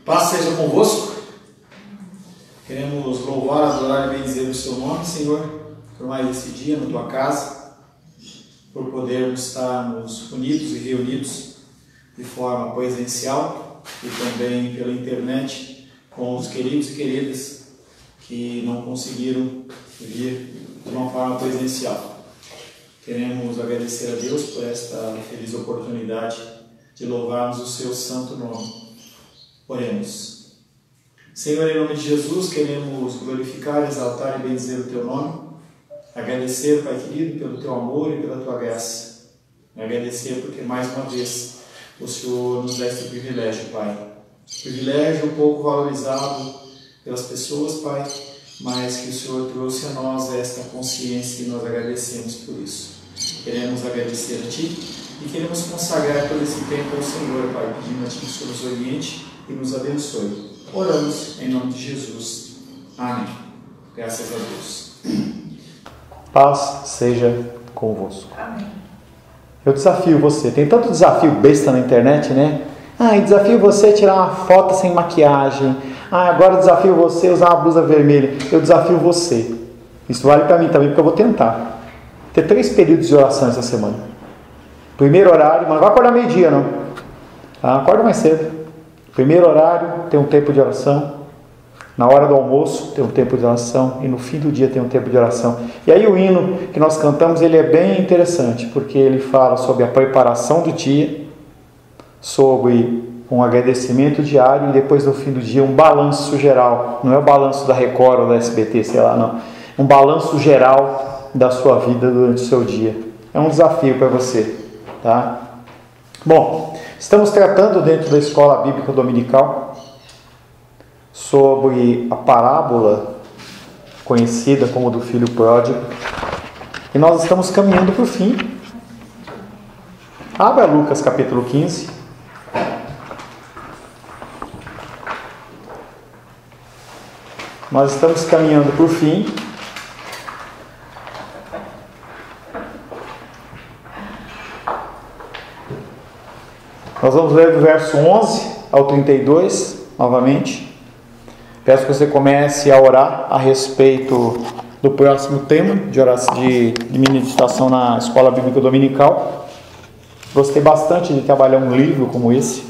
Paz seja convosco. Queremos louvar, adorar e bendizer o seu nome, Senhor, por mais esse dia na tua casa, por podermos estarmos unidos e reunidos de forma presencial e também pela internet com os queridos e queridas que não conseguiram vir de uma forma presencial. Queremos agradecer a Deus por esta feliz oportunidade de louvarmos o seu santo nome. Oremos. Senhor, em nome de Jesus, queremos glorificar, exaltar e bendizer o teu nome. Agradecer, Pai querido, pelo teu amor e pela tua graça. Agradecer porque mais uma vez o Senhor nos dá este privilégio, Pai. Privilégio pouco valorizado pelas pessoas, Pai, mas que o Senhor trouxe a nós esta consciência e nós agradecemos por isso. Queremos agradecer a Ti e queremos consagrar todo esse tempo ao Senhor, Pai, pedindo a Ti que o Senhor nos oriente e nos abençoe. Oramos em nome de Jesus. Amém. Graças a Deus. Paz seja convosco. Amém. Eu desafio você, tem tanto desafio besta na internet, né? Desafio você a tirar uma foto sem maquiagem. Agora eu desafio você a usar uma blusa vermelha. Eu desafio você. Isso vale para mim também, porque eu vou tentar. Ter 3 períodos de oração essa semana. Primeiro horário, mas não vai acordar meio-dia não. Acorda mais cedo. Primeiro horário tem um tempo de oração. Na hora do almoço tem um tempo de oração. E no fim do dia tem um tempo de oração. E aí o hino que nós cantamos, ele é bem interessante, porque ele fala sobre a preparação do dia, sobre um agradecimento diário e depois no fim do dia um balanço geral. Não é o balanço da Record ou da SBT, sei lá, não. Um balanço geral da sua vida durante o seu dia. É um desafio para você, tá? Bom, estamos tratando dentro da Escola Bíblica Dominical sobre a parábola conhecida como do filho pródigo e nós estamos caminhando para o fim. Abra Lucas capítulo 15. Nós estamos caminhando para o fim. Nós vamos ler do verso 11 ao 32, novamente. Peço que você comece a orar a respeito do próximo tema de meditação na Escola Bíblica Dominical. Gostei bastante de trabalhar um livro como esse.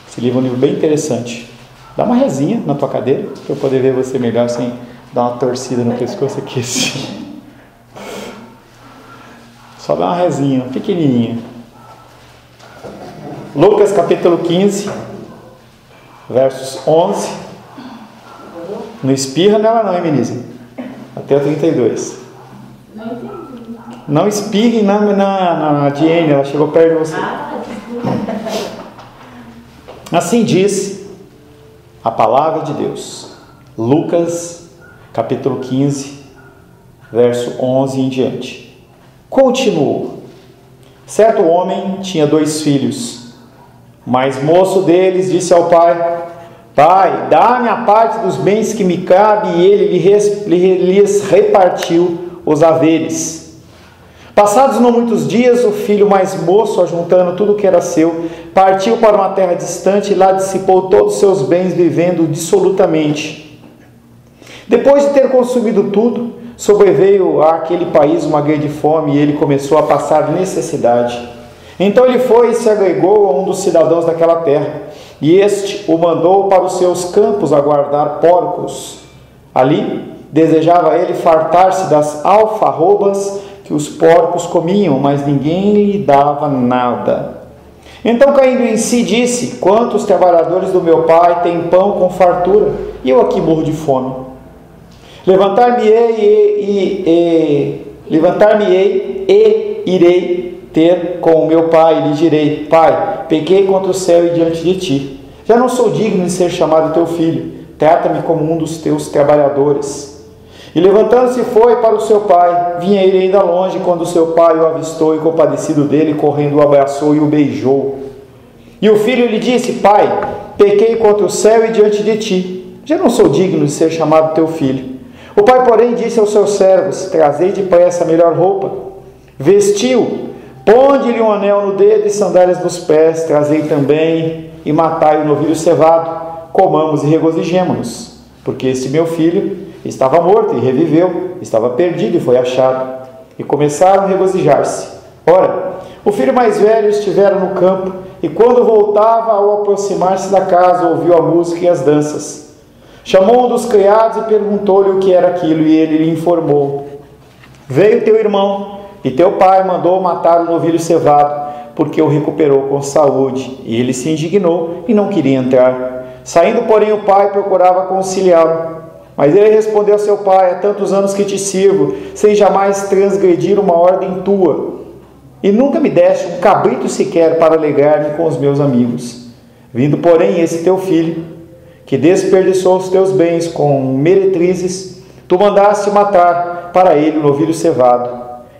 Esse livro é um livro bem interessante. Dá uma rezinha na tua cadeira, para eu poder ver você melhor sem dar uma torcida no pescoço aqui assim. Só dá uma rezinha, pequenininha. Lucas capítulo 15, versos 11. Não espirra nela não, hein, Menise? Até o 32. Não espirre na Diene, ela chegou perto de você. Assim diz a palavra de Deus. Lucas capítulo 15, verso 11 em diante. Continuou. Certo homem tinha 2 filhos. O mais moço deles disse ao pai: Pai, dá-me a parte dos bens que me cabe, e ele lhes repartiu os haveres. Passados não muitos dias, o filho mais moço, ajuntando tudo o que era seu, partiu para uma terra distante e lá dissipou todos os seus bens, vivendo dissolutamente. Depois de ter consumido tudo, sobreveio àquele país uma grande fome e ele começou a passar necessidade. Então ele foi e se agregou a um dos cidadãos daquela terra, e este o mandou para os seus campos a guardar porcos. Ali desejava ele fartar-se das alfarrobas que os porcos comiam, mas ninguém lhe dava nada. Então, caindo em si, disse: Quantos trabalhadores do meu pai têm pão com fartura, e eu aqui morro de fome? Levantar-me-ei e irei ter com o meu pai, e lhe direi: Pai, pequei contra o céu e diante de ti. Já não sou digno de ser chamado teu filho. Trata-me como um dos teus trabalhadores. E levantando-se foi para o seu pai. Vinha ele ainda longe, quando o seu pai o avistou, e compadecido dele, correndo o abraçou e o beijou. E o filho lhe disse: Pai, pequei contra o céu e diante de ti. Já não sou digno de ser chamado teu filho. O pai, porém, disse aos seus servos: Trazei depressa a melhor roupa. Vestiu, ponde-lhe um anel no dedo e sandálias nos pés. Trazei também e matai o novilho cevado, comamos e regozijemo-nos, porque este meu filho estava morto e reviveu, estava perdido e foi achado. E começaram a regozijar-se. Ora, o filho mais velho estivera no campo, e quando voltava, ao aproximar-se da casa, ouviu a música e as danças. Chamou um dos criados e perguntou-lhe o que era aquilo, e ele lhe informou: veio teu irmão, e teu pai mandou matar o novilho cevado, porque o recuperou com saúde. E ele se indignou e não queria entrar. Saindo, porém, o pai procurava conciliá-lo. Mas ele respondeu a seu pai: há tantos anos que te sirvo, sem jamais transgredir uma ordem tua, e nunca me deste um cabrito sequer para alegrar-me com os meus amigos. Vindo, porém, esse teu filho, que desperdiçou os teus bens com meretrizes, tu mandaste matar para ele o novilho cevado.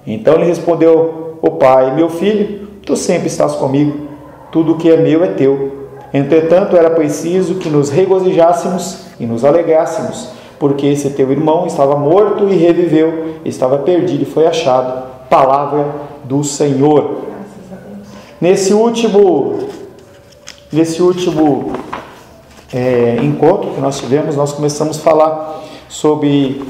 Então lhe respondeu o pai: meu filho, tu sempre estás comigo, tudo o que é meu é teu. Entretanto, era preciso que nos regozijássemos e nos alegrássemos, porque esse teu irmão estava morto e reviveu, estava perdido e foi achado. Palavra do Senhor. Nesse último encontro que nós tivemos, nós começamos a falar sobre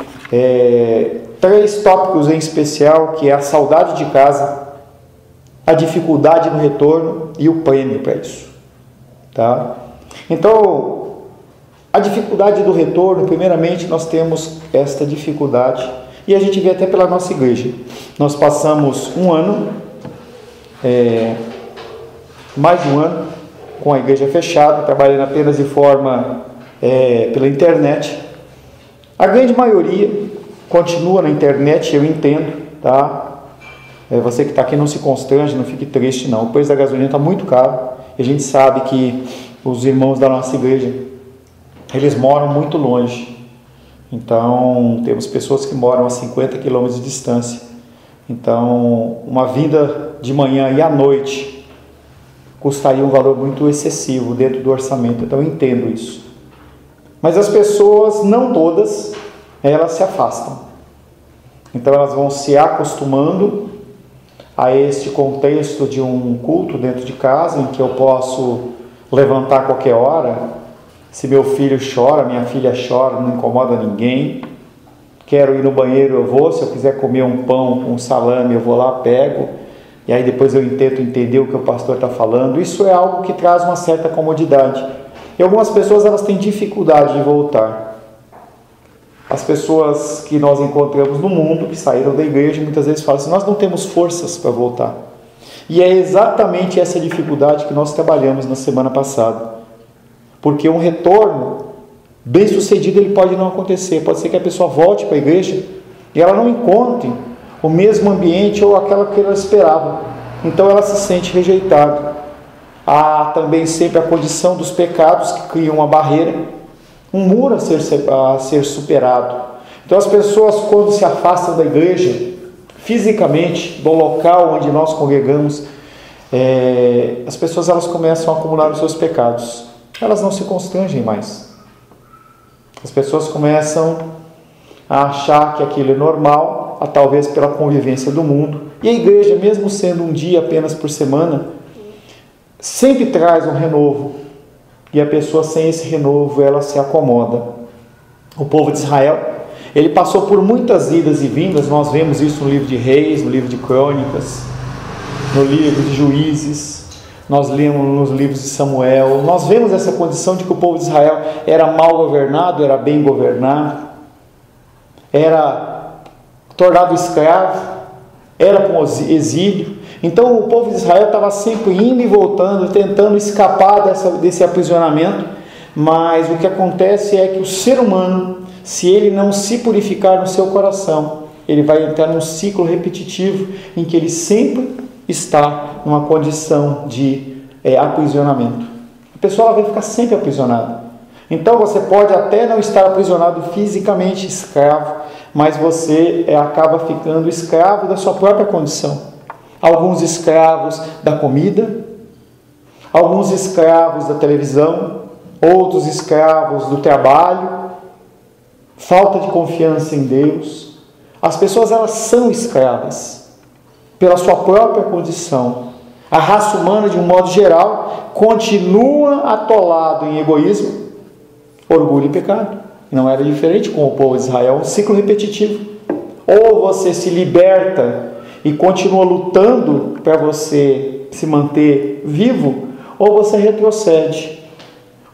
3 tópicos em especial, que é a saudade de casa, a dificuldade no retorno e o prêmio para isso. Tá? Então, a dificuldade do retorno, primeiramente, nós temos esta dificuldade, e a gente vê até pela nossa igreja. Nós passamos um ano, mais de um ano, com a igreja fechada, trabalhando apenas de forma pela internet. A grande maioria continua na internet, eu entendo, tá? Você que está aqui, não se constrange, não fique triste, não. O preço da gasolina está muito caro. A gente sabe que os irmãos da nossa igreja, eles moram muito longe. Então, temos pessoas que moram a 50 quilômetros de distância. Então, uma vinda de manhã e à noite custaria um valor muito excessivo dentro do orçamento. Então, eu entendo isso. Mas as pessoas, não todas, elas se afastam. Então, elas vão se acostumando a este contexto de um culto dentro de casa, em que eu posso levantar a qualquer hora. Se meu filho chora, minha filha chora, não incomoda ninguém. Quero ir no banheiro, eu vou. Se eu quiser comer um pão com salame, eu vou lá, pego. E aí depois eu tento entender o que o pastor está falando. Isso é algo que traz uma certa comodidade. E algumas pessoas, elas têm dificuldade de voltar. As pessoas que nós encontramos no mundo, que saíram da igreja, muitas vezes falam assim: nós não temos forças para voltar. E é exatamente essa dificuldade que nós trabalhamos na semana passada. Porque um retorno bem sucedido, ele pode não acontecer. Pode ser que a pessoa volte para a igreja e ela não encontre o mesmo ambiente ou aquela que ela esperava. Então ela se sente rejeitada. Há também sempre a condição dos pecados, que criam uma barreira, um muro a ser superado. Então as pessoas, quando se afastam da igreja, fisicamente, do local onde nós congregamos, as pessoas, elas começam a acumular os seus pecados. Elas não se constrangem mais. As pessoas começam a achar que aquilo é normal, talvez pela convivência do mundo. E a igreja, mesmo sendo um dia apenas por semana, sempre traz um renovo. E a pessoa, sem esse renovo, ela se acomoda. O povo de Israel, ele passou por muitas idas e vindas. Nós vemos isso no livro de Reis, no livro de Crônicas, no livro de Juízes. Nós lemos nos livros de Samuel. Nós vemos essa condição de que o povo de Israel era mal governado, era bem governado, era tornado escravo, era para o exílio. Então o povo de Israel estava sempre indo e voltando, tentando escapar desse aprisionamento. Mas o que acontece é que o ser humano, se ele não se purificar no seu coração, ele vai entrar num ciclo repetitivo em que ele sempre está numa condição de aprisionamento. A pessoa, ela vai ficar sempre aprisionada. Então você pode até não estar aprisionado fisicamente, escravo, mas você acaba ficando escravo da sua própria condição. Alguns escravos da comida, alguns escravos da televisão, outros escravos do trabalho, falta de confiança em Deus. As pessoas, elas são escravas pela sua própria condição. A raça humana, de um modo geral, continua atolado em egoísmo, orgulho e pecado. Não era diferente com o povo de Israel, um ciclo repetitivo. Ou você se liberta e continua lutando para você se manter vivo, ou você retrocede.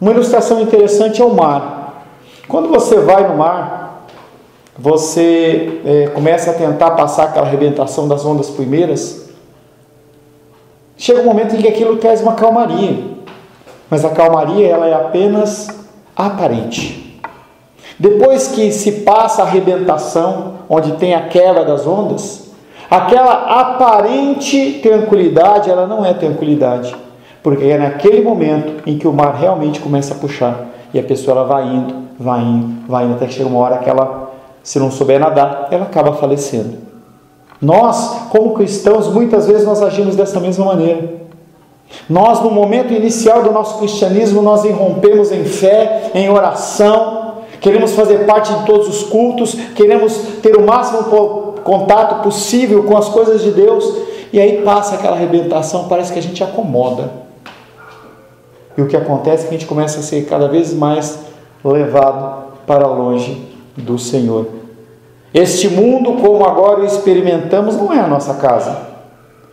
Uma ilustração interessante é o mar. Quando você vai no mar, você começa a tentar passar aquela arrebentação das ondas primeiras. Chega um momento em que aquilo traz uma calmaria, mas a calmaria ela é apenas aparente. Depois que se passa a arrebentação, onde tem a quebra das ondas, aquela aparente tranquilidade, ela não é tranquilidade, porque é naquele momento em que o mar realmente começa a puxar, e a pessoa ela vai indo, até que chega uma hora que ela, se não souber nadar, ela acaba falecendo. Nós, como cristãos, muitas vezes nós agimos dessa mesma maneira. Nós, no momento inicial do nosso cristianismo, nós irrompemos em fé, em oração, queremos fazer parte de todos os cultos, queremos ter o máximo contato possível com as coisas de Deus, e aí passa aquela arrebentação, parece que a gente acomoda. E o que acontece é que a gente começa a ser cada vez mais levado para longe do Senhor. Este mundo, como agora o experimentamos, não é a nossa casa.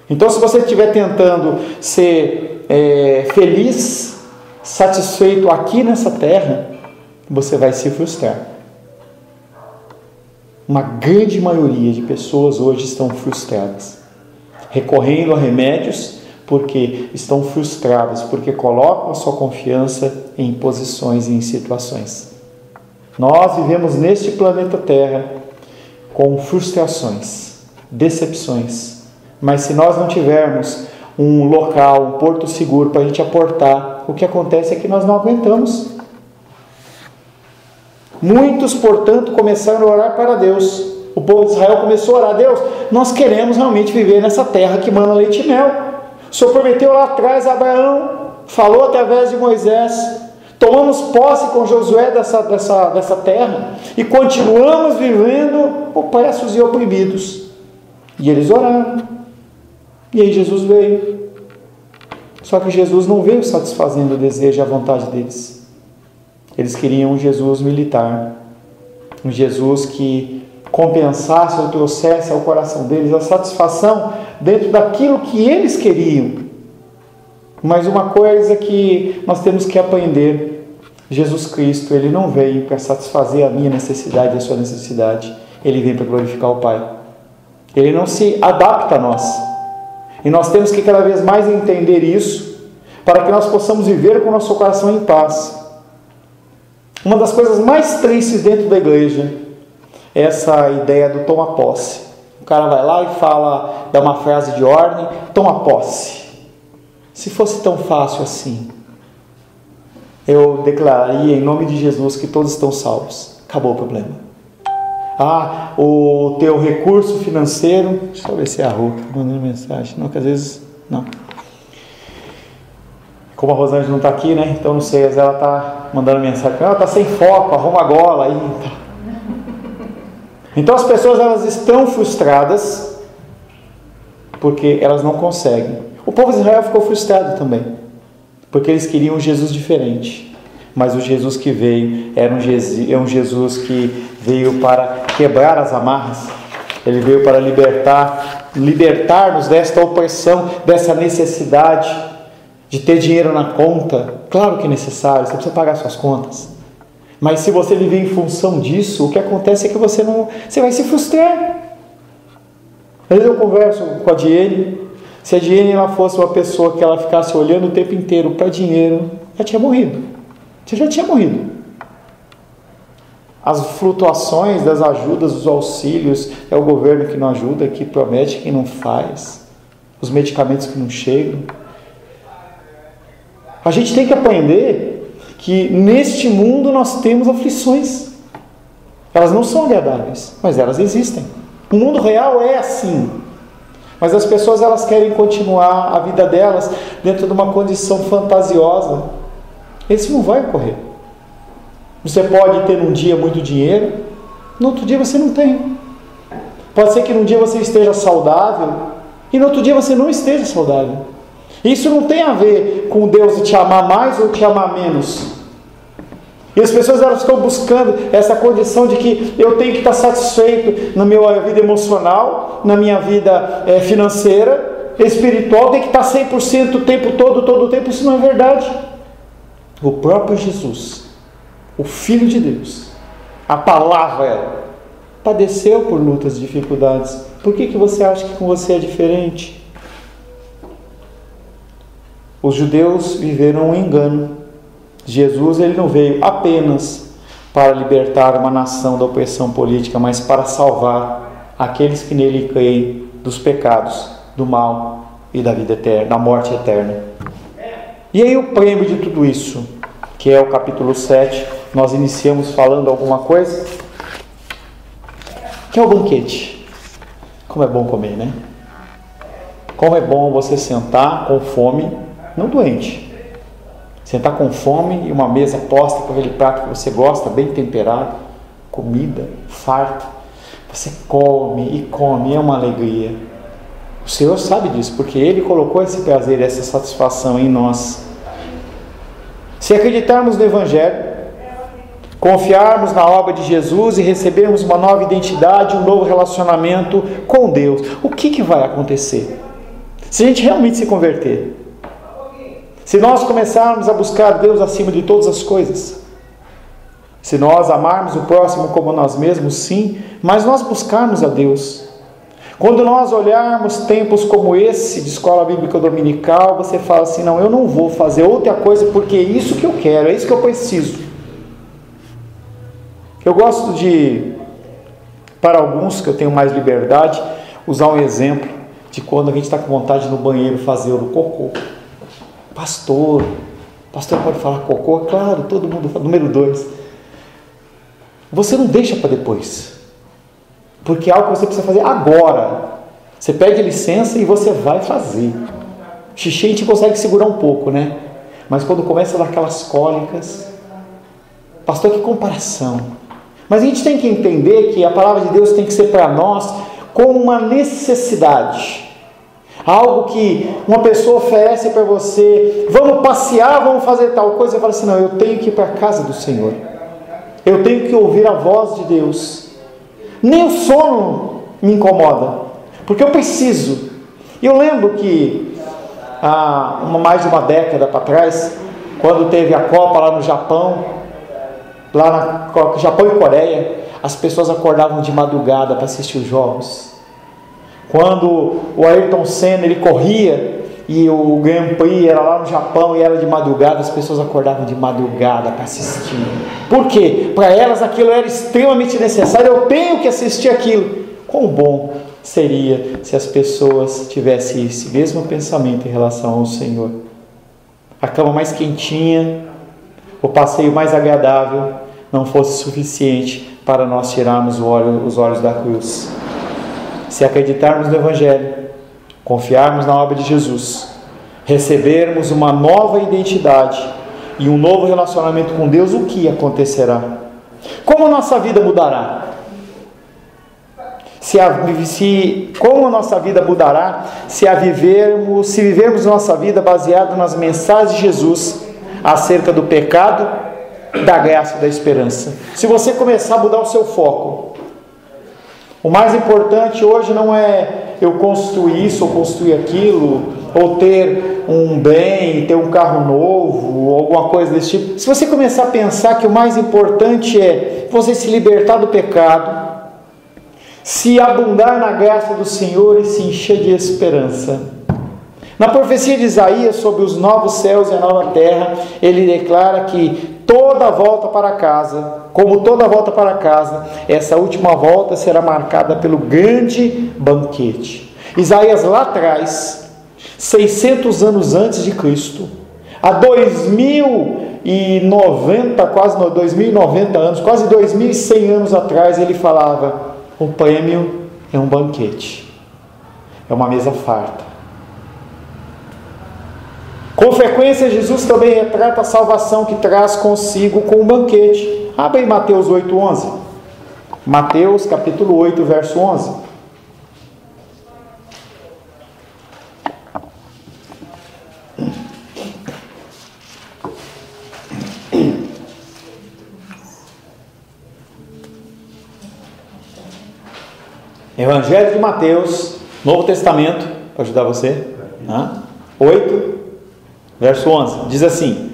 Então, se você estiver tentando ser feliz, satisfeito aqui nessa terra, você vai se frustrar. Uma grande maioria de pessoas hoje estão frustradas, recorrendo a remédios porque estão frustradas, porque colocam a sua confiança em posições e em situações. Nós vivemos neste planeta Terra com frustrações, decepções, mas se nós não tivermos um local, um porto seguro para a gente aportar, o que acontece é que nós não aguentamos. Muitos, portanto, começaram a orar para Deus. O povo de Israel começou a orar: Deus, nós queremos realmente viver nessa terra que mana leite e mel. O Senhor prometeu lá atrás a Abraão, falou através de Moisés. Tomamos posse com Josué dessa terra e continuamos vivendo opressos e oprimidos. E eles oraram. E aí Jesus veio. Só que Jesus não veio satisfazendo o desejo e a vontade deles. Eles queriam um Jesus militar, um Jesus que compensasse ou trouxesse ao coração deles a satisfação dentro daquilo que eles queriam. Mas uma coisa que nós temos que aprender: Jesus Cristo, Ele não veio para satisfazer a minha necessidade e a sua necessidade. Ele vem para glorificar o Pai. Ele não se adapta a nós. E nós temos que cada vez mais entender isso, para que nós possamos viver com o nosso coração em paz. Uma das coisas mais tristes dentro da igreja é essa ideia do toma posse. O cara vai lá e fala, dá uma frase de ordem: toma posse. Se fosse tão fácil assim, eu declararia em nome de Jesus que todos estão salvos. Acabou o problema. O teu recurso financeiro, deixa eu ver se é a Rô mandando mensagem. Não, que às vezes não. Como a Rosângela não está aqui, né? Então não sei, às vezes ela está mandando mensagem. Ela está sem foco, arruma a gola aí. Então as pessoas, elas estão frustradas porque elas não conseguem. O povo de Israel ficou frustrado também, porque eles queriam um Jesus diferente. Mas o Jesus que veio é um Jesus que veio para quebrar as amarras. Ele veio para libertar-nos desta opressão, dessa necessidade de ter dinheiro na conta. Claro que é necessário, você precisa pagar suas contas. Mas se você viver em função disso, o que acontece é que você vai se frustrar. Às vezes eu converso com a Diene. Se a Diene ela fosse uma pessoa que ela ficasse olhando o tempo inteiro para dinheiro, já tinha morrido. Você já tinha morrido. As flutuações das ajudas, dos auxílios, é o governo que não ajuda, que promete, que não faz. Os medicamentos que não chegam. A gente tem que aprender que neste mundo nós temos aflições. Elas não são agradáveis, mas elas existem. O mundo real é assim. Mas as pessoas, elas querem continuar a vida delas dentro de uma condição fantasiosa. Isso não vai ocorrer. Você pode ter um dia muito dinheiro, no outro dia você não tem. Pode ser que num dia você esteja saudável e no outro dia você não esteja saudável. Isso não tem a ver com Deus te amar mais ou te amar menos. E as pessoas elas estão buscando essa condição de que eu tenho que estar satisfeito na minha vida emocional, na minha vida financeira, espiritual, tem que estar 100% o tempo todo o tempo. Isso não é verdade. O próprio Jesus, o Filho de Deus, a palavra, padeceu por lutas e dificuldades. Por que você acha que com você é diferente? Os judeus viveram um engano. Jesus ele não veio apenas para libertar uma nação da opressão política, mas para salvar aqueles que nele creem dos pecados, do mal e da vida eterna, da morte eterna. E aí o prêmio de tudo isso, que é o capítulo 7, nós iniciamos falando alguma coisa, que é o banquete. Como é bom comer, né? Como é bom você sentar com fome, não doente. Sentar com fome e uma mesa posta com aquele prato que você gosta, bem temperado, comida, farta. Você come e come, é uma alegria. O Senhor sabe disso, porque Ele colocou esse prazer, essa satisfação em nós. Se acreditarmos no Evangelho, confiarmos na obra de Jesus e recebermos uma nova identidade, um novo relacionamento com Deus, o que vai acontecer? Se a gente realmente se converter, se nós começarmos a buscar Deus acima de todas as coisas, se nós amarmos o próximo como nós mesmos, sim, mas nós buscarmos a Deus. Quando nós olharmos tempos como esse de escola bíblica dominical, você fala assim, não, eu não vou fazer outra coisa porque é isso que eu quero, é isso que eu preciso. Eu gosto de, para alguns que eu tenho mais liberdade, usar um exemplo de quando a gente está com vontade de ir no banheiro fazer o cocô. Pastor pode falar cocô? Claro, todo mundo fala. Número 2, você não deixa para depois, porque é algo que você precisa fazer agora. Você pede licença e você vai fazer. Xixi a gente consegue segurar um pouco, né? Mas quando começa a dar aquelas cólicas, pastor, que comparação. Mas a gente tem que entender que a palavra de Deus tem que ser para nós como uma necessidade. Algo que uma pessoa oferece para você, vamos passear, vamos fazer tal coisa, você fala assim, não, eu tenho que ir para a casa do Senhor, eu tenho que ouvir a voz de Deus. Nem o sono me incomoda, porque eu preciso. E eu lembro que há mais de uma década para trás, quando teve a Copa lá no Japão, no Japão e Coreia, as pessoas acordavam de madrugada para assistir os jogos. Quando o Ayrton Senna ele corria e o Grand Prix era lá no Japão e era de madrugada, as pessoas acordavam de madrugada para assistir. Por quê? Para elas aquilo era extremamente necessário, eu tenho que assistir aquilo. Quão bom seria se as pessoas tivessem esse mesmo pensamento em relação ao Senhor. A cama mais quentinha, o passeio mais agradável não fosse suficiente para nós tirarmos os olhos da cruz. Se acreditarmos no Evangelho, confiarmos na obra de Jesus, recebermos uma nova identidade e um novo relacionamento com Deus, o que acontecerá? Como a nossa vida mudará? Como a nossa vida mudará se vivermos nossa vida baseada nas mensagens de Jesus acerca do pecado, da graça e da esperança? Se você começar a mudar o seu foco, o mais importante hoje não é eu construir isso ou construir aquilo, ou ter um bem, ter um carro novo, ou alguma coisa desse tipo. Se você começar a pensar que o mais importante é você se libertar do pecado, se abundar na graça do Senhor e se encher de esperança. Na profecia de Isaías sobre os novos céus e a nova terra, ele declara que toda volta para casa, como toda volta para casa, essa última volta será marcada pelo grande banquete. Isaías lá atrás, 600 anos antes de Cristo, há 2090, quase 2090 anos, quase 2100 anos atrás, ele falava, o prêmio é um banquete, é uma mesa farta. Com frequência, Jesus também retrata a salvação que traz consigo com o banquete. Abre em Mateus 8:11. Mateus capítulo 8, verso 11. Evangelho de Mateus, Novo Testamento, para ajudar você, 8, verso 11, diz assim: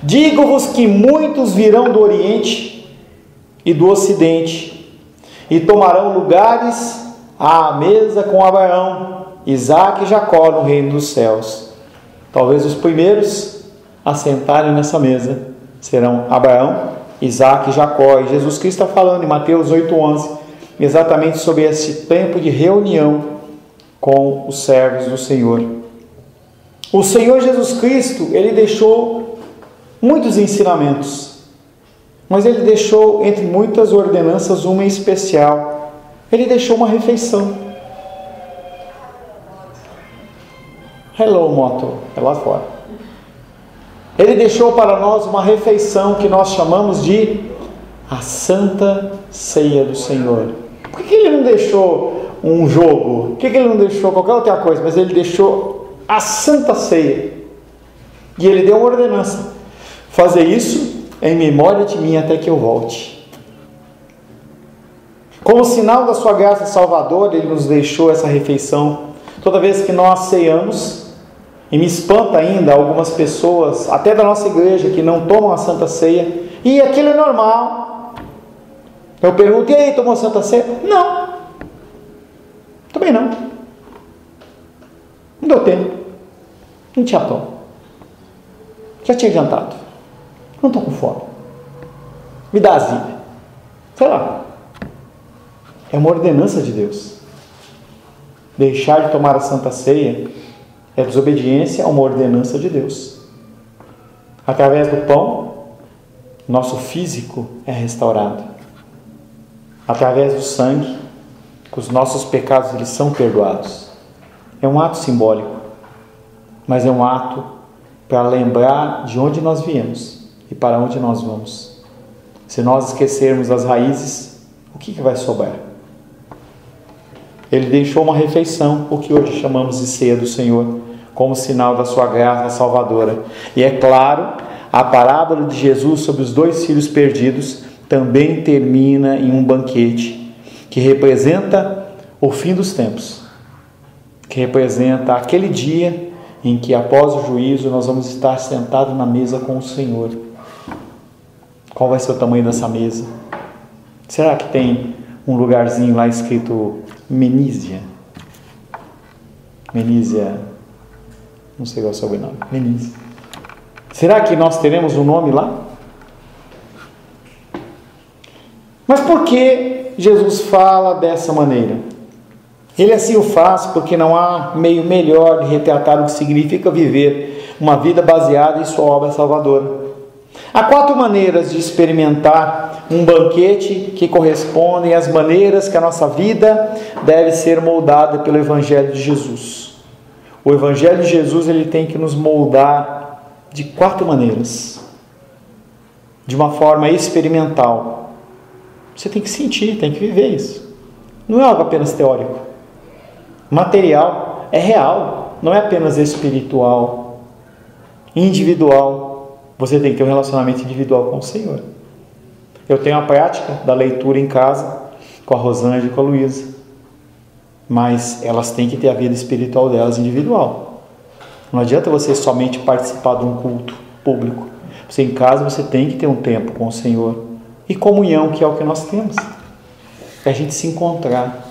digo-vos que muitos virão do Oriente e do Ocidente, e tomarão lugares à mesa com Abraão, Isaque e Jacó no reino dos céus. Talvez os primeiros a sentarem nessa mesa serão Abraão, Isaque e Jacó. E Jesus Cristo está falando em Mateus 8:11 exatamente sobre esse tempo de reunião com os servos do Senhor. O Senhor Jesus Cristo, Ele deixou muitos ensinamentos, mas Ele deixou, entre muitas ordenanças, uma em especial. Ele deixou uma refeição. Hello, moto, é lá fora. Ele deixou para nós uma refeição que nós chamamos de a Santa Ceia do Senhor. Por que Ele não deixou um jogo? Por que Ele não deixou qualquer outra coisa? Mas Ele deixou a Santa Ceia. E Ele deu uma ordenança: fazer isso em memória de mim até que eu volte. Como sinal da sua graça salvadora, Ele nos deixou essa refeição. Toda vez que nós ceiamos, e me espanta ainda algumas pessoas, até da nossa igreja, que não tomam a Santa Ceia, e aquilo é normal. Eu pergunto: e aí, tomou a Santa Ceia? Não. Também não. Não deu tempo. Não tinha pão. Já tinha jantado. Não estou com fome. Me dá azia. Sei lá. É uma ordenança de Deus. Deixar de tomar a Santa Ceia é desobediência a uma ordenança de Deus. Através do pão, nosso físico é restaurado. Através do sangue, os nossos pecados eles são perdoados. É um ato simbólico, mas é um ato para lembrar de onde nós viemos e para onde nós vamos. Se nós esquecermos as raízes, o que vai sobrar? Ele deixou uma refeição, o que hoje chamamos de ceia do Senhor, como sinal da sua graça salvadora. E é claro, a parábola de Jesus sobre os 2 filhos perdidos também termina em um banquete, que representa o fim dos tempos, que representa aquele dia em que, após o juízo, nós vamos estar sentados na mesa com o Senhor. Qual vai ser o tamanho dessa mesa? Será que tem um lugarzinho lá escrito Menísia? Menísia, não sei qual é o sobrenome. Menísia. Será que nós teremos um nome lá? Mas por que Jesus fala dessa maneira? Ele assim o faz porque não há meio melhor de retratar o que significa viver uma vida baseada em sua obra salvadora. Há 4 maneiras de experimentar um banquete que correspondem às maneiras que a nossa vida deve ser moldada pelo Evangelho de Jesus. O Evangelho de Jesus ele tem que nos moldar de 4 maneiras. De uma forma experimental. Você tem que sentir, tem que viver isso. Não é algo apenas teórico. Material, é real. Não é apenas espiritual. Individual. Você tem que ter um relacionamento individual com o Senhor. Eu tenho a prática da leitura em casa, com a Rosângela e com a Luísa. Mas elas têm que ter a vida espiritual delas individual. Não adianta você somente participar de um culto público. Você em casa, você tem que ter um tempo com o Senhor. E comunhão, que é o que nós temos. É a gente se encontrar.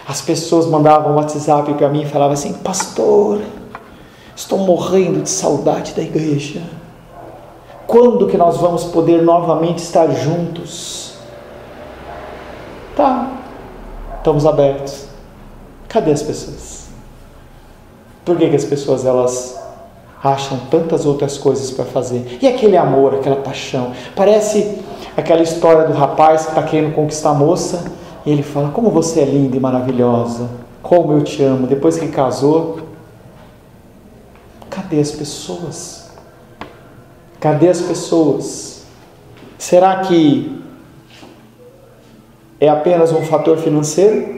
As pessoas mandavam um WhatsApp para mim e falavam assim: pastor, estou morrendo de saudade da igreja. Quando que nós vamos poder novamente estar juntos? Tá, estamos abertos. Cadê as pessoas? Por que as pessoas elas acham tantas outras coisas para fazer? E aquele amor, aquela paixão? Parece aquela história do rapaz que está querendo conquistar a moça e ele fala: como você é linda e maravilhosa, como eu te amo. Depois que casou, cadê as pessoas? Cadê as pessoas? Será que é apenas um fator financeiro?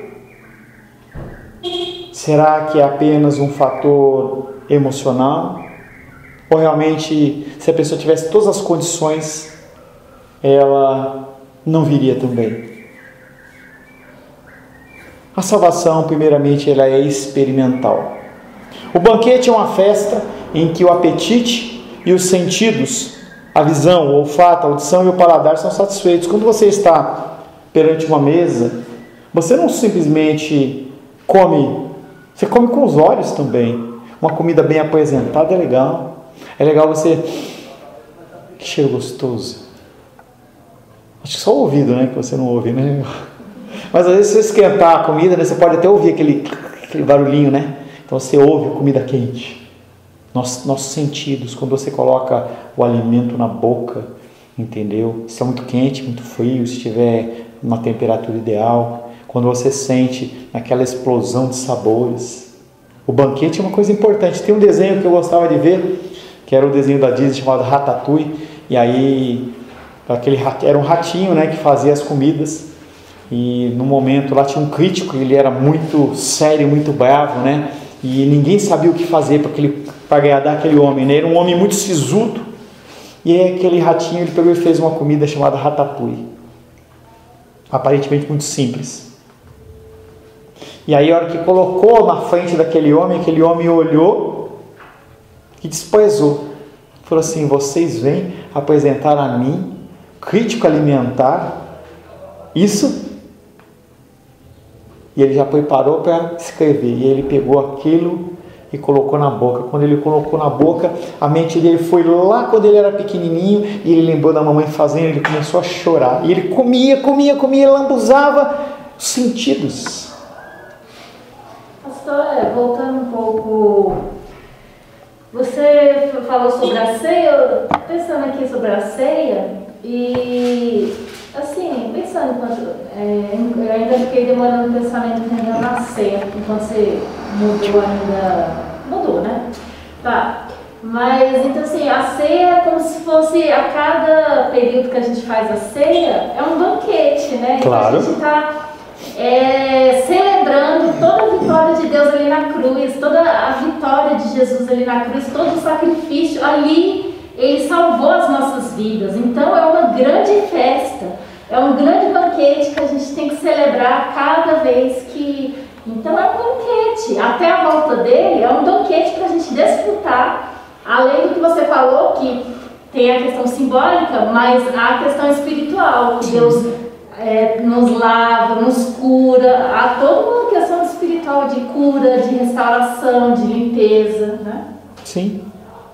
Será que é apenas um fator emocional? Ou realmente, se a pessoa tivesse todas as condições, ela não viria também? A salvação, primeiramente, ela é experimental. O banquete é uma festa em que o apetite e os sentidos, a visão, o olfato, a audição e o paladar são satisfeitos. Quando você está perante uma mesa, você não simplesmente come, você come com os olhos também. Uma comida bem apresentada é legal. É legal você... Que cheiro gostoso. Acho que só o ouvido, né? Que você não ouve, né? Mas às vezes se você esquentar a comida, né, você pode até ouvir aquele barulhinho, né? Então você ouve a comida quente. Nossos sentidos, quando você coloca o alimento na boca, entendeu? Se é muito quente, muito frio, se estiver numa temperatura ideal, quando você sente aquela explosão de sabores. O banquete é uma coisa importante. Tem um desenho que eu gostava de ver, que era o desenho da Disney chamado Ratatouille, e aí era um ratinho, né, que fazia as comidas. E no momento lá tinha um crítico, ele era muito sério, muito bravo, né? E ninguém sabia o que fazer para agradar aquele homem, né? Era um homem muito sisudo. E aí aquele ratinho, ele pegou e fez uma comida chamada ratatouille. Aparentemente muito simples. E aí a hora que colocou na frente daquele homem olhou e desprezou. Falou assim: vocês vêm apresentar a mim, crítico alimentar, isso? E ele já preparou para escrever. E ele pegou aquilo e colocou na boca. Quando ele colocou na boca, a mente dele foi lá quando ele era pequenininho. E ele lembrou da mamãe fazendo. Ele começou a chorar. E ele comia, lambuzava os sentidos. Pastor, voltando um pouco... Você falou sobre a ceia. Pensando aqui sobre a ceia. E... assim, pensando enquanto... eu ainda fiquei demorando o pensamento ainda na ceia, enquanto você mudou ainda... Mudou, né? Tá. Mas, então assim, a ceia é como se fosse, a cada período que a gente faz a ceia, é um banquete, né? Claro. Então a gente está celebrando toda a vitória de Deus ali na cruz, toda a vitória de Jesus ali na cruz, todo o sacrifício ali. Ele salvou as nossas vidas. Então é uma grande festa, é um grande banquete que a gente tem que celebrar cada vez que... Então é um banquete, até a volta dele é um banquete para a gente desfrutar, além do que você falou, que tem a questão simbólica, mas a questão espiritual, que Deus nos lava, nos cura, há toda uma questão espiritual de cura, de restauração, de limpeza, né? Sim.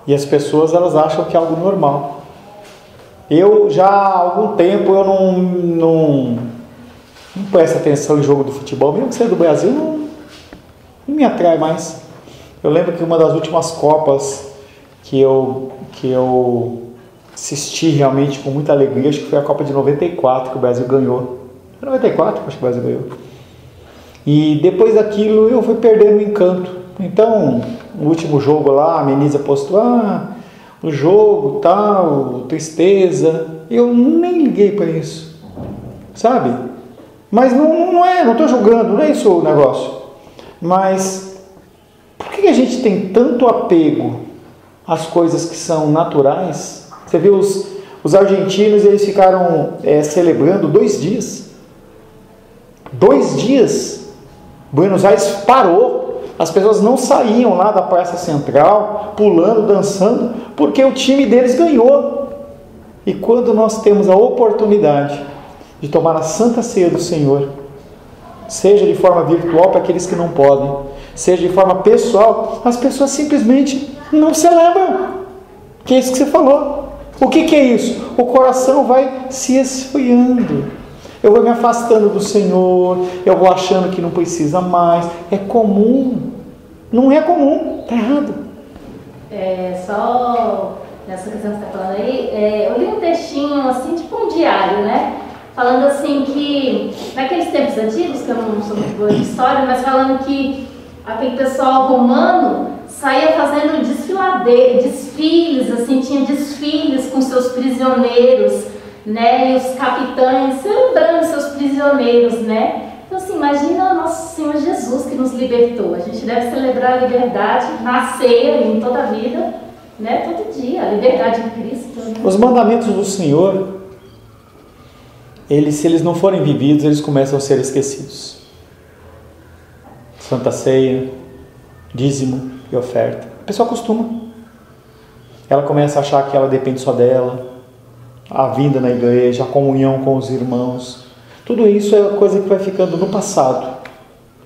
E as pessoas, elas acham que é algo normal. Eu já há algum tempo eu não presto atenção em jogo do futebol, mesmo que seja do Brasil, não me atrai mais. Eu lembro que uma das últimas Copas que eu assisti realmente com muita alegria, acho que foi a Copa de 94 que o Brasil ganhou. Foi 94 acho que o Brasil ganhou. E depois daquilo eu fui perdendo o encanto. Então, no último jogo lá, a Menisa postou, o jogo, tal, tristeza. Eu nem liguei para isso, sabe? Mas não estou julgando, não é isso o negócio. Mas, por que a gente tem tanto apego às coisas que são naturais? Você viu os argentinos, eles ficaram celebrando 2 dias. 2 dias. Buenos Aires parou. As pessoas não saíam lá da Praça Central, pulando, dançando, porque o time deles ganhou. E quando nós temos a oportunidade de tomar a Santa Ceia do Senhor, seja de forma virtual para aqueles que não podem, seja de forma pessoal, as pessoas simplesmente não celebram. Que é isso que você falou. O que é isso? O coração vai se esfriando. Eu vou me afastando do Senhor, eu vou achando que não precisa mais. É comum. Não é comum, está errado. Só nessa questão que você está falando aí, eu li um textinho assim, tipo um diário, né? Falando assim que, naqueles tempos antigos, que eu não sou muito boa de história, mas falando que aquele pessoal romano saía fazendo desfiles, assim, tinha desfiles com seus prisioneiros, né, e os capitães celebrando seus prisioneiros, né? Então assim, imagina nosso Senhor Jesus que nos libertou. A gente deve celebrar a liberdade na ceia e em toda a vida, né? Todo dia, a liberdade de Cristo, né? Os mandamentos do Senhor, se eles não forem vividos, eles começam a ser esquecidos. Santa Ceia, dízimo e oferta. A pessoa acostuma. Ela começa a achar que ela depende só dela, a vinda na igreja, a comunhão com os irmãos. Tudo isso é coisa que vai ficando no passado.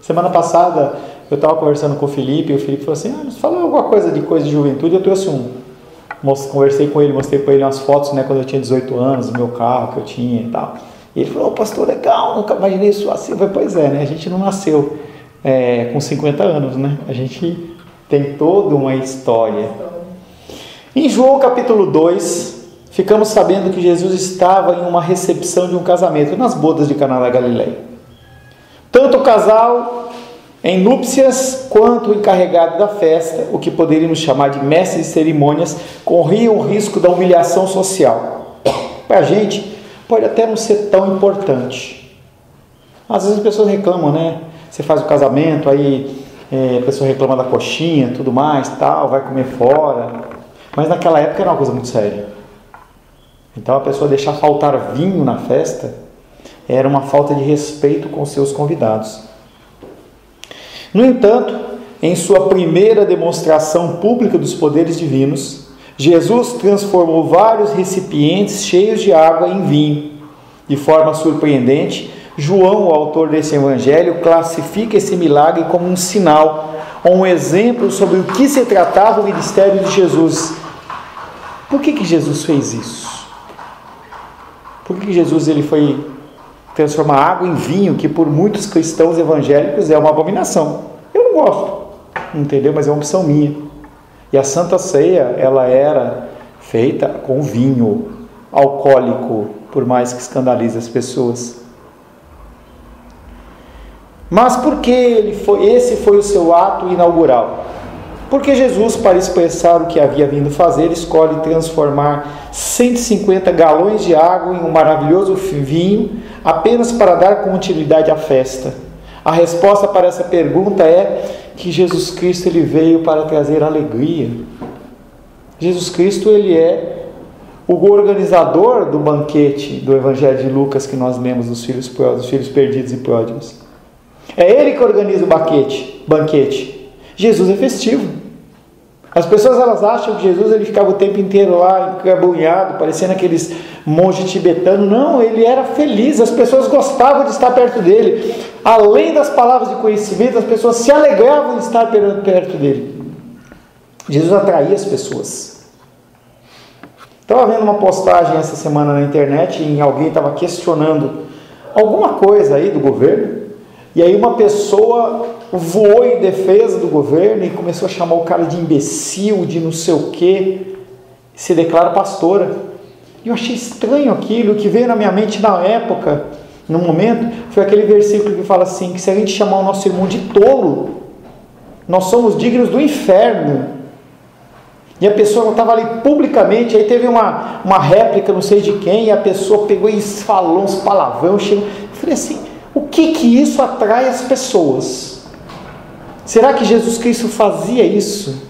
Semana passada eu estava conversando com o Felipe, e o Felipe falou assim, nos fala alguma coisa de juventude. Eu trouxe conversei com ele, mostrei para ele umas fotos, né, quando eu tinha 18 anos, do meu carro que eu tinha e tal. E ele falou, pastor, legal, nunca imaginei isso assim. Eu falei, pois é, né, a gente não nasceu com 50 anos, né, a gente tem toda uma história. Em João capítulo 2, ficamos sabendo que Jesus estava em uma recepção de um casamento, nas bodas de Caná da Galileia. Tanto o casal em núpcias, quanto o encarregado da festa, o que poderíamos chamar de mestre de cerimônias, corriam o risco da humilhação social. Para a gente, pode até não ser tão importante. Às vezes as pessoas reclamam, né? Você faz o casamento, aí a pessoa reclama da coxinha, tudo mais, tal, vai comer fora. Mas naquela época era uma coisa muito séria. Então a pessoa deixar faltar vinho na festa era uma falta de respeito com seus convidados. No entanto, em sua primeira demonstração pública dos poderes divinos, Jesus transformou vários recipientes cheios de água em vinho. De forma surpreendente, João, o autor desse evangelho, classifica esse milagre como um sinal, ou um exemplo sobre o que se tratava o ministério de Jesus. Por que Jesus fez isso? Por que Jesus ele foi transformar água em vinho, que por muitos cristãos evangélicos é uma abominação? Eu não gosto, entendeu? Mas é uma opção minha. E a Santa Ceia, ela era feita com vinho alcoólico, por mais que escandalize as pessoas. Mas por que esse foi o seu ato inaugural? Porque Jesus, para expressar o que havia vindo fazer, escolhe transformar 150 galões de água em um maravilhoso vinho, apenas para dar continuidade à festa. A resposta para essa pergunta é que Jesus Cristo ele veio para trazer alegria. Jesus Cristo ele é o organizador do banquete do Evangelho de Lucas que nós lemos dos filhos perdidos e pródigos. É Ele que organiza o banquete. Jesus é festivo. As pessoas elas acham que Jesus ele ficava o tempo inteiro lá encabunhado, parecendo aqueles monges tibetanos. Não, ele era feliz, as pessoas gostavam de estar perto dele. Além das palavras de conhecimento, as pessoas se alegravam de estar perto dele. Jesus atraía as pessoas. Estava vendo uma postagem essa semana na internet e alguém estava questionando alguma coisa aí do governo. E aí uma pessoa voou em defesa do governo e começou a chamar o cara de imbecil, de não sei o quê, se declara pastora. E eu achei estranho aquilo, que veio na minha mente na época, no momento, foi aquele versículo que fala assim, que se a gente chamar o nosso irmão de tolo, nós somos dignos do inferno. E a pessoa estava ali publicamente, aí teve uma réplica, não sei de quem, e a pessoa pegou e falou uns palavrão, chegou, eu falei assim, o que isso atrai as pessoas? Será que Jesus Cristo fazia isso?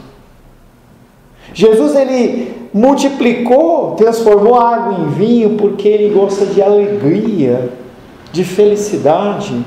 Jesus ele multiplicou, transformou a água em vinho porque ele gosta de alegria, de felicidade.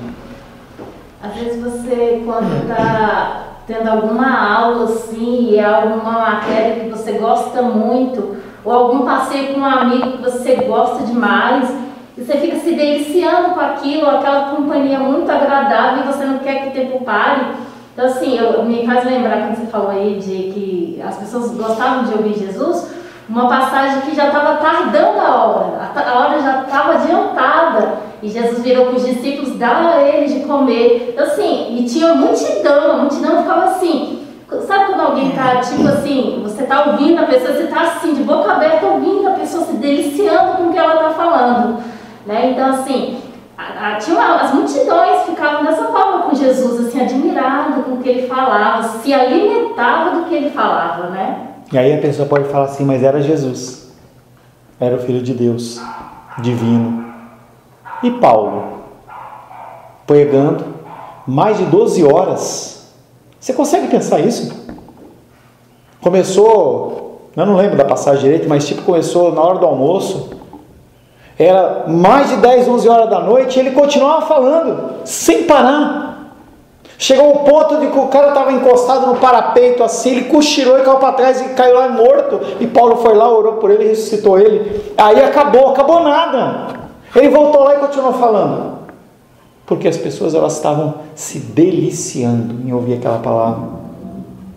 Às vezes você, quando está tendo alguma aula assim, e é alguma matéria que você gosta muito, ou algum passeio com um amigo que você gosta demais, e você fica se deliciando com aquilo, aquela companhia muito agradável, e você não quer que o tempo pare. Então assim, me faz lembrar quando você falou aí de que as pessoas gostavam de ouvir Jesus, uma passagem que já estava tardando a hora já estava adiantada, e Jesus virou para os discípulos, dá a eles de comer. Então assim, e tinha multidão, a multidão ficava assim, sabe quando alguém está tipo assim, você está ouvindo a pessoa, você está assim, de boca aberta ouvindo a pessoa, se deliciando com o que ela está falando, né? Então assim, as multidões ficavam dessa forma com Jesus, assim, admirado com o que ele falava, se alimentava do que ele falava, né? E aí a pessoa pode falar assim, mas era Jesus, era o Filho de Deus, divino. E Paulo, pregando mais de 12 horas, você consegue pensar isso? Começou, eu não lembro da passagem direito, mas tipo começou na hora do almoço, era mais de 10, 11 horas da noite, e ele continuava falando, sem parar. Chegou ao ponto de que o cara estava encostado no parapeito assim, ele cochilou e caiu para trás e caiu lá morto. E Paulo foi lá, orou por ele e ressuscitou ele. Aí acabou nada. Ele voltou lá e continuou falando. Porque as pessoas elas estavam se deliciando em ouvir aquela palavra.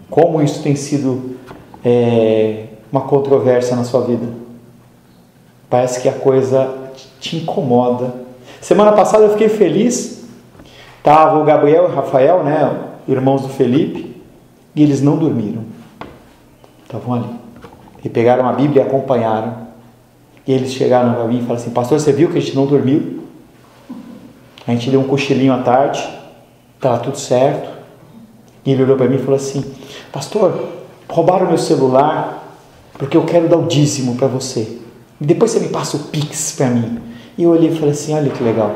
Como isso tem sido uma controvérsia na sua vida. Parece que a coisa te incomoda. Semana passada eu fiquei feliz. Estava o Gabriel e o Rafael, né, irmãos do Felipe, e eles não dormiram. Estavam ali. E pegaram a Bíblia e acompanharam. E eles chegaram para mim e falaram assim: pastor, você viu que a gente não dormiu? A gente deu um cochilinho à tarde, estava tudo certo. E ele olhou para mim e falou assim: pastor, roubaram meu celular porque eu quero dar o dízimo para você. E depois você me passa o Pix para mim. E eu olhei e falei assim: olha que legal.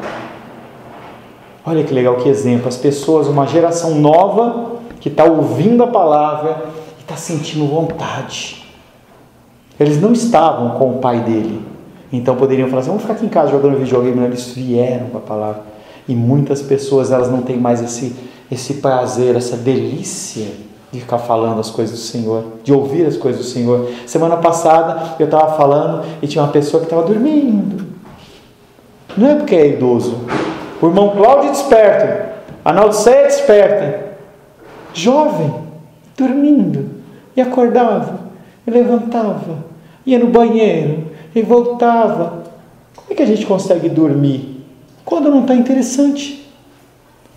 Olha que legal, que exemplo. As pessoas, uma geração nova que está ouvindo a palavra e está sentindo vontade. Eles não estavam com o pai dele, então poderiam falar assim: vamos ficar aqui em casa jogando videogame. Eles vieram com a palavra. E muitas pessoas, elas não têm mais esse prazer, essa delícia de ficar falando as coisas do Senhor, de ouvir as coisas do Senhor. Semana passada eu estava falando e tinha uma pessoa que estava dormindo. Não é porque é idoso. O irmão Cláudio desperta, a Naudiceia desperta, jovem, dormindo, e acordava, e levantava, ia no banheiro, e voltava. Como é que a gente consegue dormir quando não está interessante?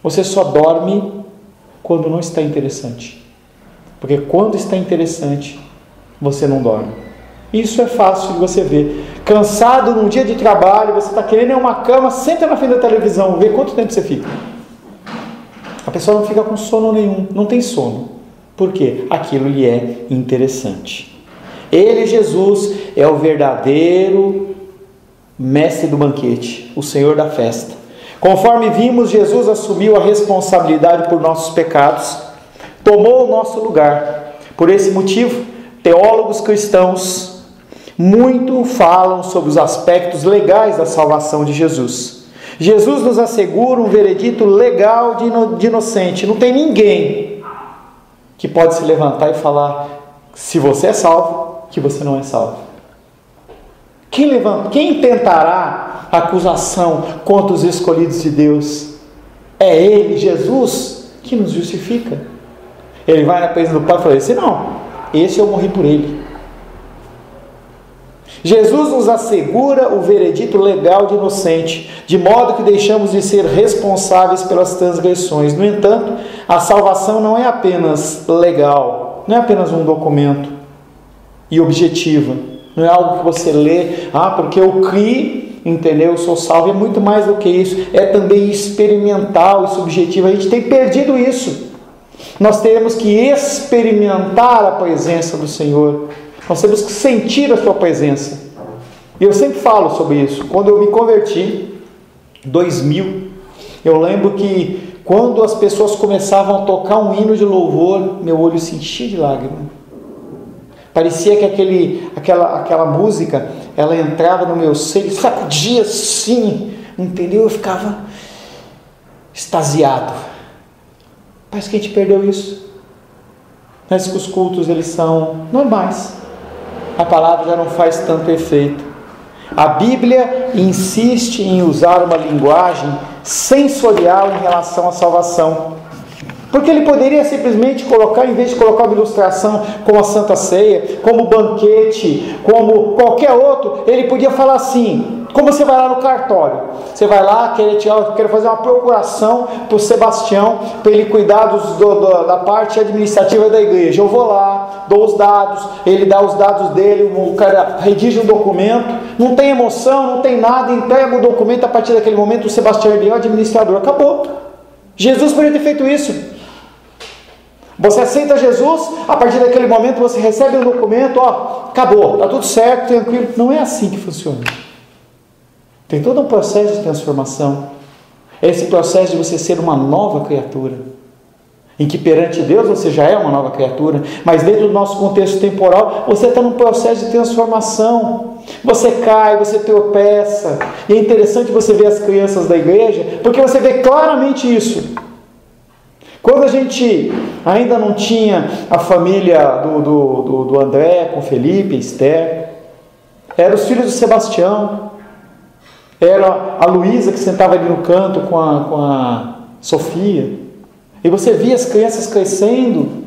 Você só dorme quando não está interessante, porque quando está interessante, você não dorme. Isso é fácil de você ver. Cansado num dia de trabalho, você está querendo ir a uma cama, senta na frente da televisão, vê quanto tempo você fica. A pessoa não fica com sono nenhum, não tem sono. Por quê? Aquilo lhe é interessante. Ele, Jesus, é o verdadeiro mestre do banquete, o Senhor da festa. Conforme vimos, Jesus assumiu a responsabilidade por nossos pecados, tomou o nosso lugar. Por esse motivo, teólogos cristãos muito falam sobre os aspectos legais da salvação de Jesus. Jesus nos assegura um veredito legal de inocente. Não tem ninguém que pode se levantar e falar, se você é salvo, que você não é salvo. Quem tentará acusação contra os escolhidos de Deus? É Ele, Jesus, que nos justifica. Ele vai na presença do Pai e fala assim: não, esse eu morri por ele. Jesus nos assegura o veredito legal de inocente, de modo que deixamos de ser responsáveis pelas transgressões. No entanto, a salvação não é apenas legal, não é apenas um documento e objetiva, não é algo que você lê, porque eu criei, entendeu? Eu sou salvo. É muito mais do que isso, é também experimental e subjetivo. A gente tem perdido isso. Nós temos que experimentar a presença do Senhor. Nós temos que sentir a sua presença. E eu sempre falo sobre isso. Quando eu me converti, 2000, eu lembro que quando as pessoas começavam a tocar um hino de louvor, meu olho se enchia de lágrimas. Parecia que aquela música, ela entrava no meu seio, sacudia assim, entendeu? Eu ficava extasiado. Parece que a gente perdeu isso. Parece que os cultos, eles são normais. A palavra já não faz tanto efeito. A Bíblia insiste em usar uma linguagem sensorial em relação à salvação. Porque ele poderia simplesmente colocar, em vez de colocar uma ilustração como a Santa Ceia, como banquete, como qualquer outro, ele podia falar assim, como você vai lá no cartório. Você vai lá, quero fazer uma procuração para o Sebastião, para ele cuidar da parte administrativa da igreja. Eu vou lá, dou os dados, ele dá os dados dele, o cara redige um documento, não tem emoção, não tem nada, entrega o documento. A partir daquele momento o Sebastião é o administrador, acabou. Jesus poderia ter feito isso. Você aceita Jesus, a partir daquele momento você recebe um documento, acabou, está tudo certo, tranquilo. Não é assim que funciona. Tem todo um processo de transformação. Esse processo de você ser uma nova criatura, em que perante Deus você já é uma nova criatura, mas dentro do nosso contexto temporal, você está num processo de transformação. Você cai, você tropeça, e é interessante você ver as crianças da igreja, porque você vê claramente isso. Quando a gente ainda não tinha a família do André com Felipe, Esther, eram os filhos de Sebastião, era a Luísa que sentava ali no canto com a Sofia, e você via as crianças crescendo,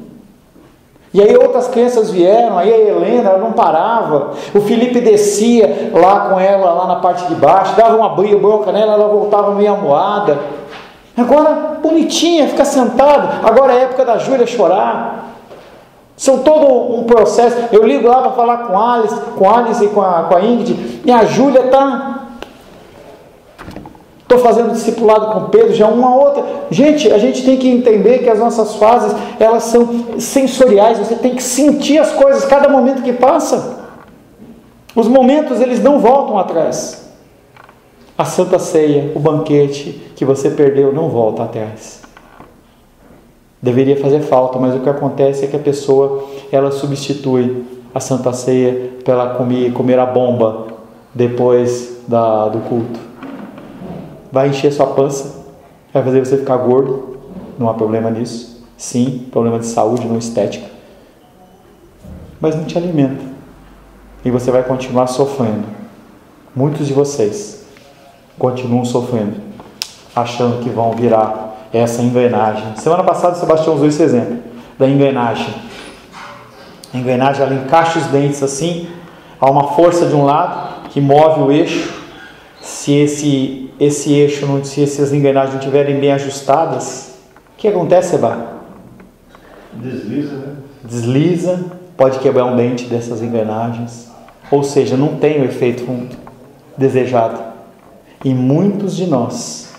e aí outras crianças vieram, aí a Helena, ela não parava, o Felipe descia lá com ela, lá na parte de baixo, dava uma bronca nela, ela voltava meio amuada. Agora, bonitinha, fica sentada. Agora é a época da Júlia chorar. São todo um processo. Eu ligo lá para falar com a Alice e com a Ingrid, e a Júlia está... Estou fazendo discipulado com o Pedro, já uma outra. Gente, a gente tem que entender que as nossas fases, elas são sensoriais. Você tem que sentir as coisas cada momento que passa. Os momentos, eles não voltam atrás. A Santa Ceia, o banquete que você perdeu, não volta atrás. Deveria fazer falta, mas o que acontece é que a pessoa, ela substitui a Santa Ceia para ela comer a bomba depois do culto. Vai encher sua pança, vai fazer você ficar gordo, não há problema nisso. Sim, problema de saúde, não estética. Mas não te alimenta. E você vai continuar sofrendo. Muitos de vocês continuam sofrendo, achando que vão virar essa engrenagem. Semana passada o Sebastião usou esse exemplo da engrenagem. A engrenagem, ela encaixa os dentes assim, há uma força de um lado que move o eixo. Se esse eixo, se essas engrenagens não estiverem bem ajustadas, o que acontece, Seba? Desliza, né? Desliza, pode quebrar um dente dessas engrenagens, ou seja, não tem o efeito desejado. E muitos de nós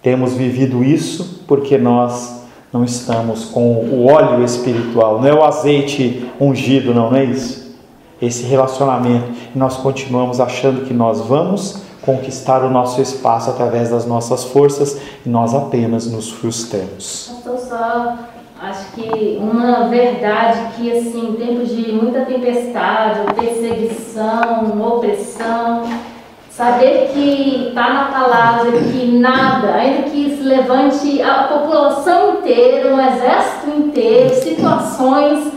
temos vivido isso porque nós não estamos com o óleo espiritual, não é o azeite ungido, não é isso? Esse relacionamento, e nós continuamos achando que nós vamos conquistar o nosso espaço através das nossas forças e nós apenas nos frustramos. Pastor, só acho que uma verdade que assim, em tempos de muita tempestade, ou perseguição, opressão, saber que está na palavra que nada, ainda que se levante a população inteira, um exército inteiro, situações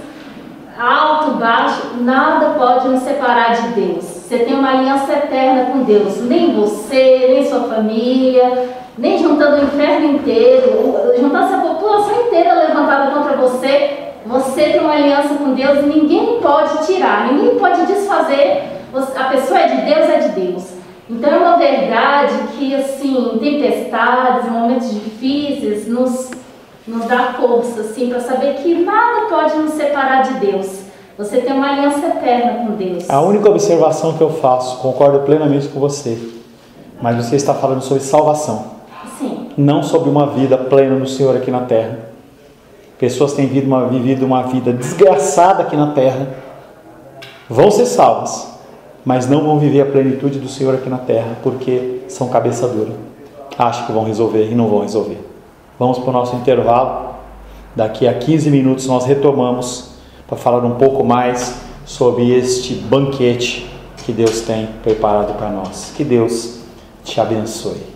alto, baixo, nada pode nos separar de Deus. Você tem uma aliança eterna com Deus. Nem você, nem sua família, nem juntando o inferno inteiro, juntando essa população inteira levantada contra você, você tem uma aliança com Deus e ninguém pode tirar, ninguém pode desfazer. A pessoa é de Deus, é de Deus. Então é uma verdade que, assim, em tempestades, em momentos difíceis, nos dá força, assim, para saber que nada pode nos separar de Deus. Você tem uma aliança eterna com Deus. A única observação que eu faço, concordo plenamente com você, mas você está falando sobre salvação. Sim. Não sobre uma vida plena no Senhor aqui na terra. Pessoas têm vivido uma vida desgraçada aqui na terra, vão ser salvas, mas não vão viver a plenitude do Senhor aqui na terra, porque são cabeça dura. Acham que vão resolver e não vão resolver. Vamos para o nosso intervalo. Daqui a 15 minutos nós retomamos para falar um pouco mais sobre este banquete que Deus tem preparado para nós. Que Deus te abençoe.